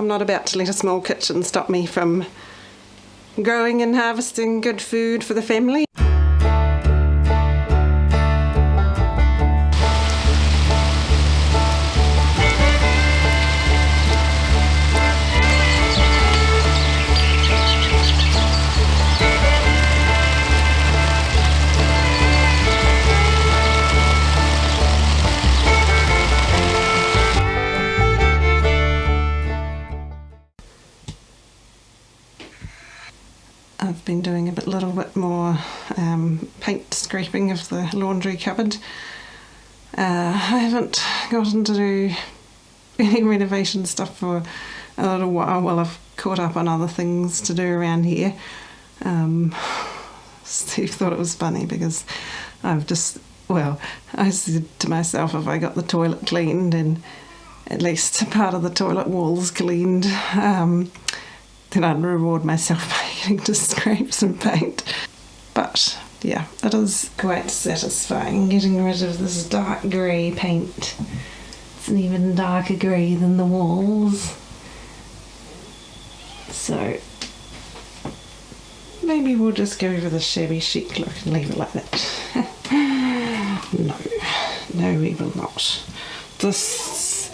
I'm not about to let a small kitchen stop me from growing and harvesting good food for the family. I've been doing a little bit more paint scraping of the laundry cupboard. I haven't gotten to do any renovation stuff for a little while I've caught up on other things to do around here. Steve thought it was funny because I said to myself, if I got the toilet cleaned and at least part of the toilet walls cleaned, then I'd reward myself by getting to scrape some paint. But yeah, it is quite satisfying getting rid of this dark grey paint. It's an even darker grey than the walls. So maybe we'll just go for the shabby chic look and leave it like that. No, we will not. This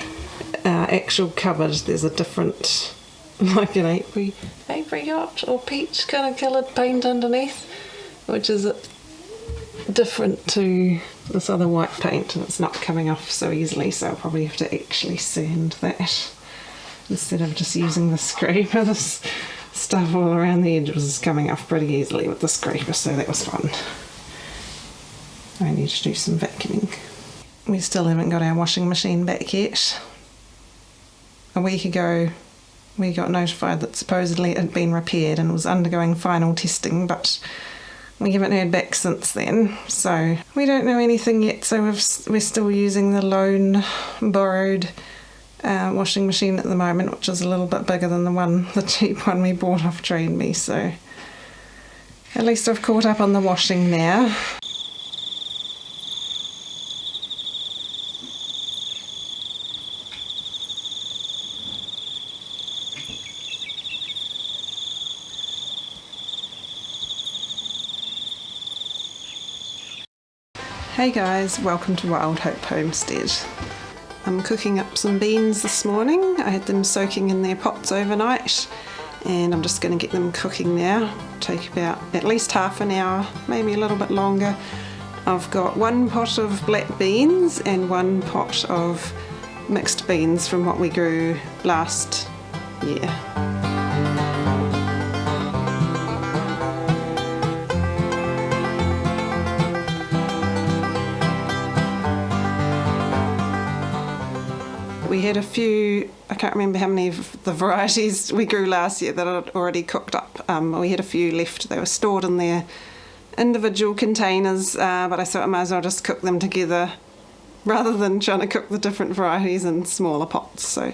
actual cupboard, there's a different, like an apricot or peach kind of coloured paint underneath, which is different to this other white paint, and it's not coming off so easily, so I'll probably have to actually sand that instead of just using the scraper. This stuff all around the edge was coming off pretty easily with the scraper, so that was fun. I need to do some vacuuming. We still haven't got our washing machine back yet. A week ago we got notified that supposedly it had been repaired and was undergoing final testing, but we haven't heard back since then, so we don't know anything yet. So we're still using the loan borrowed washing machine at the moment, which is a little bit bigger than the cheap one we bought off Trade Me, so at least I've caught up on the washing now. Hey guys, welcome to Wild Hope Homestead. I'm cooking up some beans this morning. I had them soaking in their pots overnight and I'm just going to get them cooking now. Take about at least half an hour, maybe a little bit longer. I've got one pot of black beans and one pot of mixed beans from what we grew last year. We had a few, I can't remember how many of the varieties we grew last year that I'd already cooked up. We had a few left. They were stored in their individual containers, but I thought I might as well just cook them together rather than trying to cook the different varieties in smaller pots. So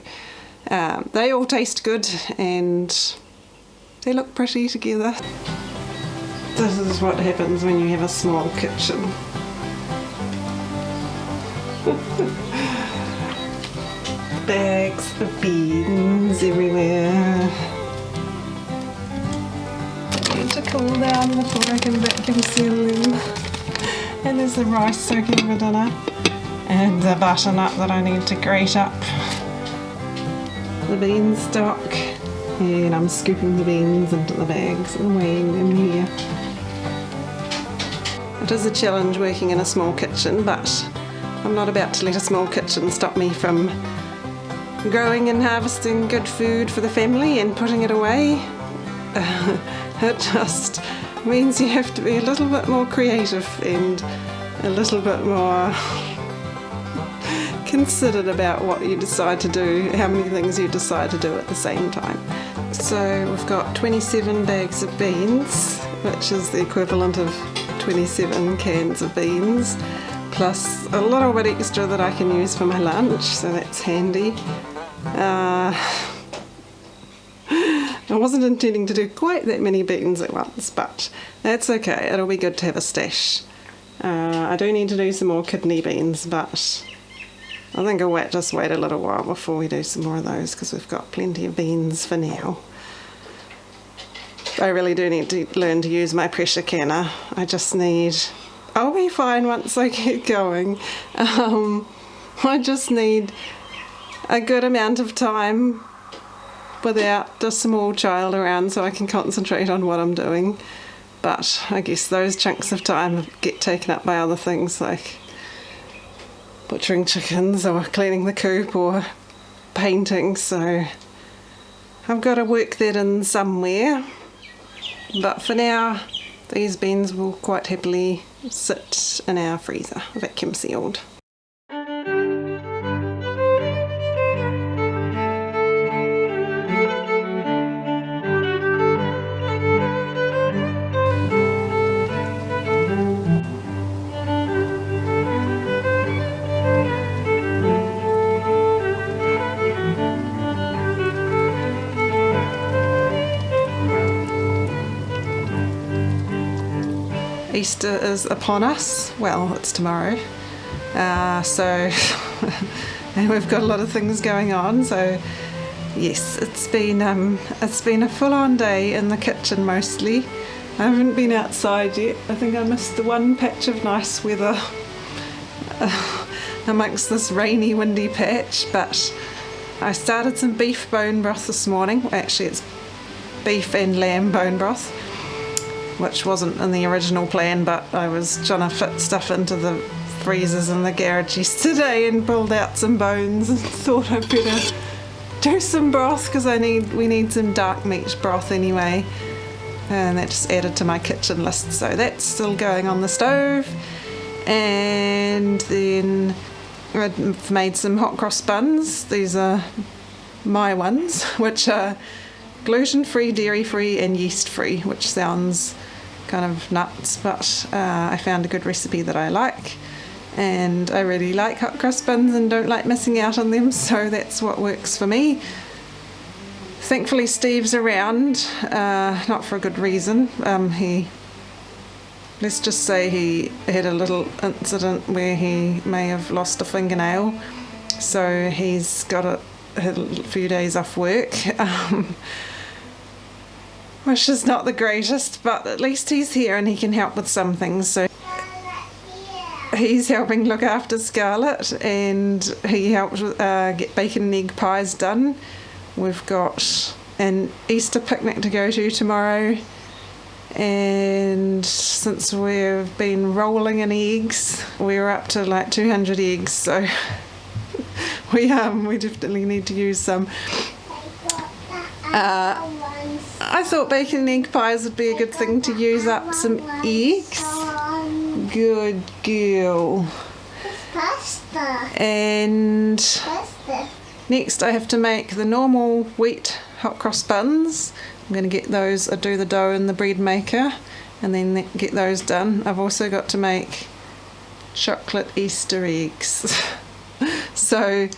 they all taste good and they look pretty together. This is what happens when you have a small kitchen. Bags of beans everywhere. I need to cool down before I can vacuum seal them. And there's the rice soaking for dinner. And the butternut that I need to grate up. The bean stock. And I'm scooping the beans into the bags and weighing them here. It is a challenge working in a small kitchen, but I'm not about to let a small kitchen stop me from growing and harvesting good food for the family and putting it away. It just means you have to be a little bit more creative and a little bit more considered about what you decide to do, how many things you decide to do at the same time. So we've got 27 bags of beans, which is the equivalent of 27 cans of beans, plus a little bit extra that I can use for my lunch, so that's handy. I wasn't intending to do quite that many beans at once, but that's okay, it'll be good to have a stash. I do need to do some more kidney beans, but I think I'll just wait a little while before we do some more of those because we've got plenty of beans for now. I really do need to learn to use my pressure canner. I'll be fine once I get going. I just need a good amount of time without a small child around so I can concentrate on what I'm doing. But I guess those chunks of time get taken up by other things like butchering chickens or cleaning the coop or painting, so I've got to work that in somewhere. But for now, these beans will quite happily sit in our freezer, vacuum sealed. Easter is upon us. Well, it's tomorrow, so and we've got a lot of things going on. So yes, it's been a full-on day in the kitchen mostly. I haven't been outside yet. I think I missed the one patch of nice weather amongst this rainy, windy patch. But I started some beef bone broth this morning. Actually, it's beef and lamb bone broth, which wasn't in the original plan, but I was trying to fit stuff into the freezers in the garage yesterday and pulled out some bones and thought I'd better do some broth because we need some dark meat broth anyway, and that just added to my kitchen list, so that's still going on the stove. And then I've made some hot cross buns. These are my ones, which are gluten-free, dairy-free and yeast-free, which sounds kind of nuts, but I found a good recipe that I like, and I really like hot cross buns and don't like missing out on them, so that's what works for me. Thankfully Steve's around, not for a good reason. Let's just say he had a little incident where he may have lost a fingernail, so he's got a few days off work. Which is not the greatest, but at least he's here and he can help with some things. So he's helping look after Scarlett, and he helped get bacon and egg pies done. We've got an Easter picnic to go to tomorrow, and since we've been rolling in eggs, we're up to like 200 eggs, so we definitely need to use some. I thought bacon and egg pies would be a good thing to use up some eggs. Good girl. And next I have to make the normal wheat hot cross buns. I'm going to get those, I do the dough in the bread maker and then get those done. I've also got to make chocolate Easter eggs. So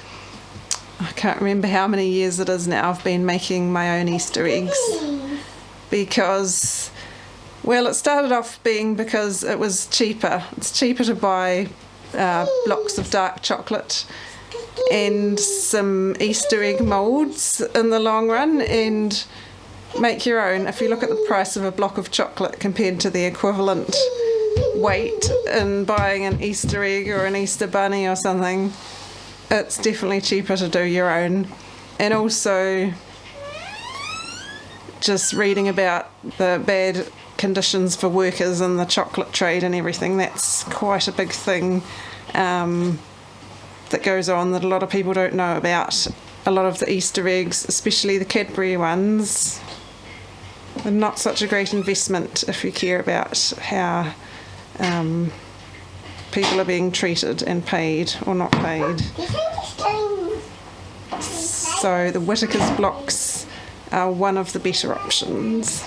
I can't remember how many years it is now I've been making my own Easter eggs, because, well, it started off being because it was cheaper. It's cheaper to buy blocks of dark chocolate and some Easter egg moulds in the long run and make your own. If you look at the price of a block of chocolate compared to the equivalent weight in buying an Easter egg or an Easter bunny or something, it's definitely cheaper to do your own. And also just reading about the bad conditions for workers in the chocolate trade and everything, that's quite a big thing that goes on that a lot of people don't know about. A lot of the Easter eggs, especially the Cadbury ones, are not such a great investment if you care about how people are being treated and paid or not paid. So the Whittaker's blocks are one of the better options.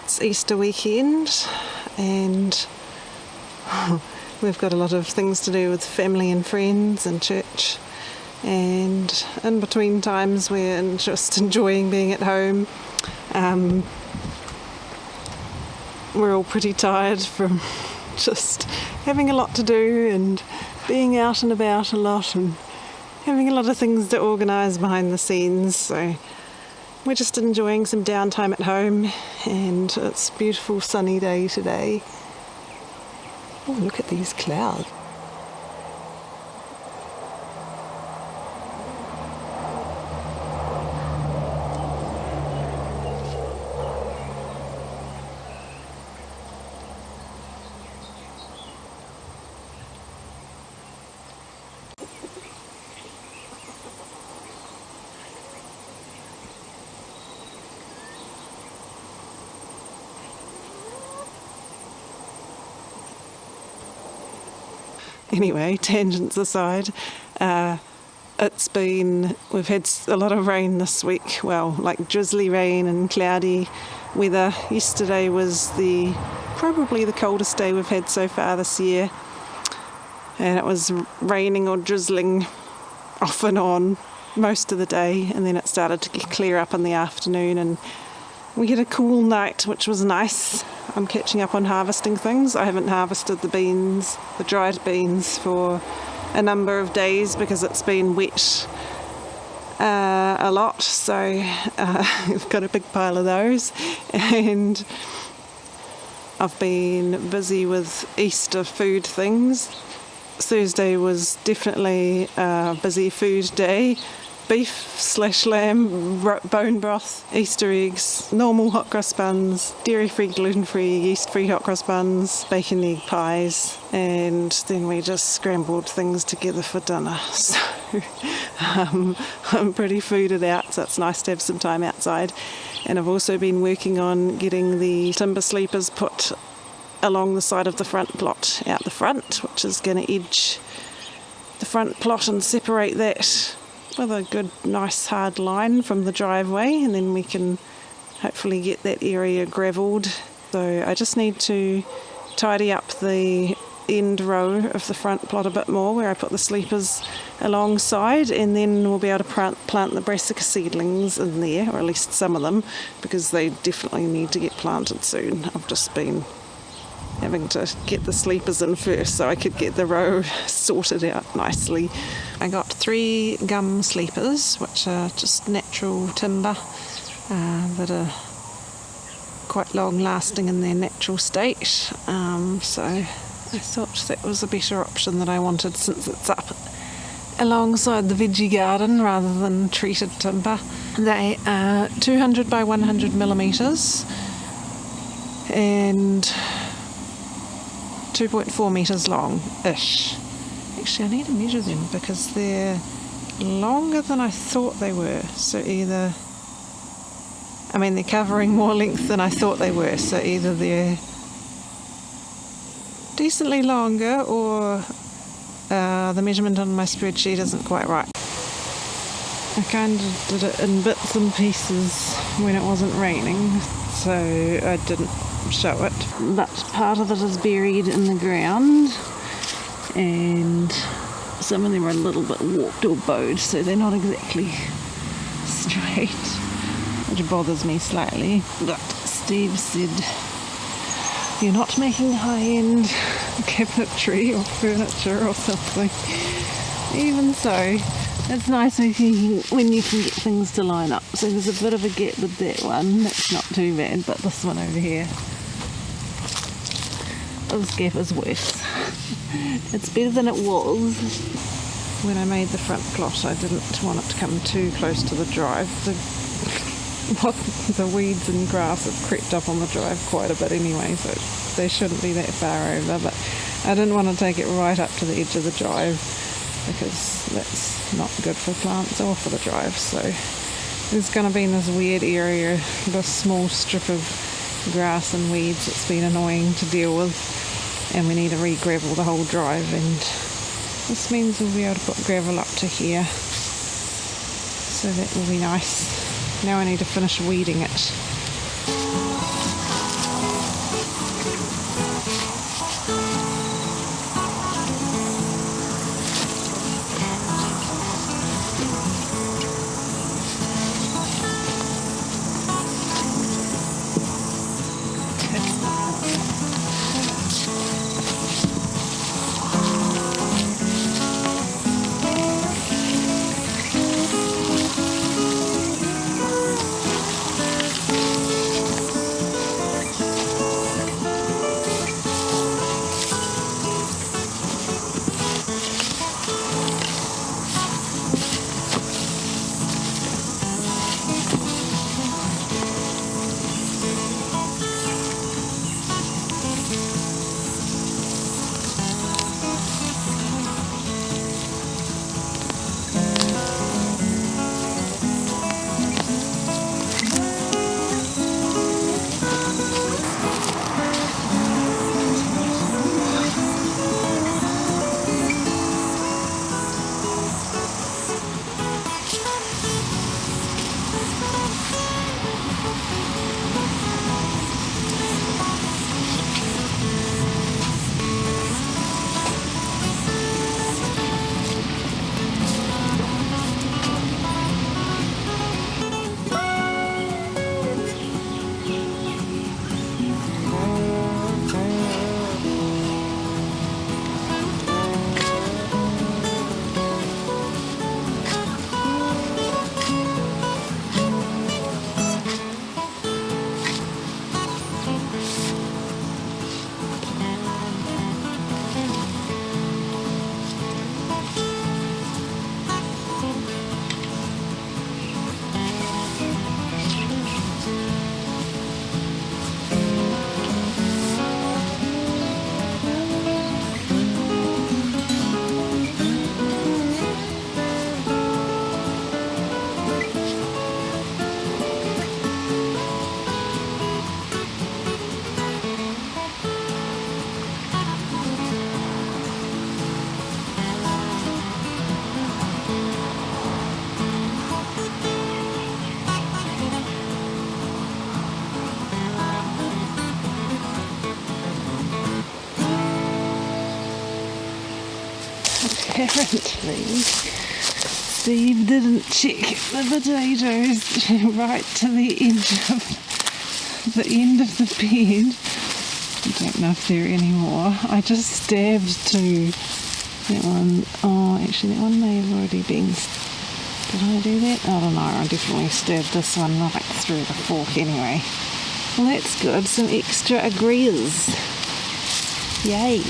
It's Easter weekend and we've got a lot of things to do with family and friends and church, and in between times we're just enjoying being at home. We're all pretty tired from just having a lot to do and being out and about a lot and having a lot of things to organise behind the scenes, so we're just enjoying some downtime at home, and it's a beautiful sunny day today. Oh, look at these clouds. Anyway, tangents aside, we've had a lot of rain this week, well, like drizzly rain and cloudy weather. Yesterday was probably the coldest day we've had so far this year, and it was raining or drizzling off and on most of the day, and then it started to clear up in the afternoon and we had a cool night, which was nice. I'm catching up on harvesting things. I haven't harvested the dried beans, for a number of days because it's been wet a lot. So I've got a big pile of those. And I've been busy with Easter food things. Thursday was definitely a busy food day. Beef/lamb, bone broth, Easter eggs, normal hot cross buns, dairy-free, gluten-free, yeast-free hot cross buns, bacon egg pies, and then we just scrambled things together for dinner. So I'm pretty fooded out, so it's nice to have some time outside. And I've also been working on getting the timber sleepers put along the side of the front plot, out the front, which is going to edge the front plot and separate that with a good, nice, hard line from the driveway, and then we can hopefully get that area gravelled. So I just need to tidy up the end row of the front plot a bit more where I put the sleepers alongside, and then we'll be able to plant the brassica seedlings in there, or at least some of them, because they definitely need to get planted soon. I've just been having to get the sleepers in first so I could get the row sorted out nicely. I got 3 gum sleepers, which are just natural timber that are quite long lasting in their natural state, so I thought that was a better option that I wanted, since it's up alongside the veggie garden rather than treated timber. They are 200 by 100 millimetres and 2.4 metres long-ish. Actually, I need to measure them because they're longer than I thought they were. So they're covering more length than I thought they were. So either they're decently longer, or the measurement on my spreadsheet isn't quite right. I kind of did it in bits and pieces when it wasn't raining, so I didn't show it. But part of it is buried in the ground, and some of them are a little bit warped or bowed, so they're not exactly straight, which bothers me slightly. But Steve said, you're not making high-end cabinetry or furniture or something. Even so, it's nice when you can get things to line up. So there's a bit of a gap with that one. That's not too bad, but this one over here, this gap is worse. It's better than it was. When I made the front plot, I didn't want it to come too close to the drive. The weeds and grass have crept up on the drive quite a bit anyway, so they shouldn't be that far over, but I didn't want to take it right up to the edge of the drive because that's not good for plants or for the drive. So there's going to be in this weird area, this small strip of grass and weeds that's been annoying to deal with, and we need to re-gravel the whole drive, and this means we'll be able to put gravel up to here, so that will be nice. Now I need to finish weeding it. Apparently, Steve didn't check the potatoes right to the end of the bed. I don't know if there are any more. I just stabbed to that one. Oh, actually that one may have already been. Did I do that? I don't know. I definitely stabbed this one right through the fork anyway. Well, that's good. Some extra agrees. Yay.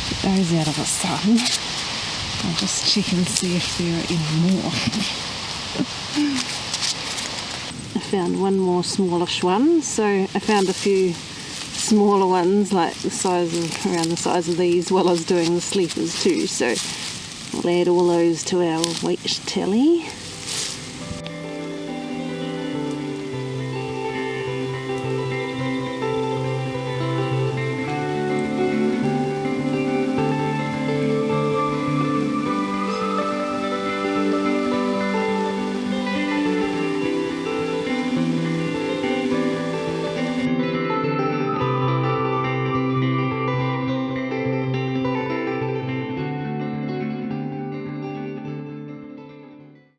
Get those out of the sun. I'll just check and see if there are any more. I found one more smallish one. So I found a few smaller ones like around the size of these while I was doing the sleepers too. So we'll add all those to our weight tally.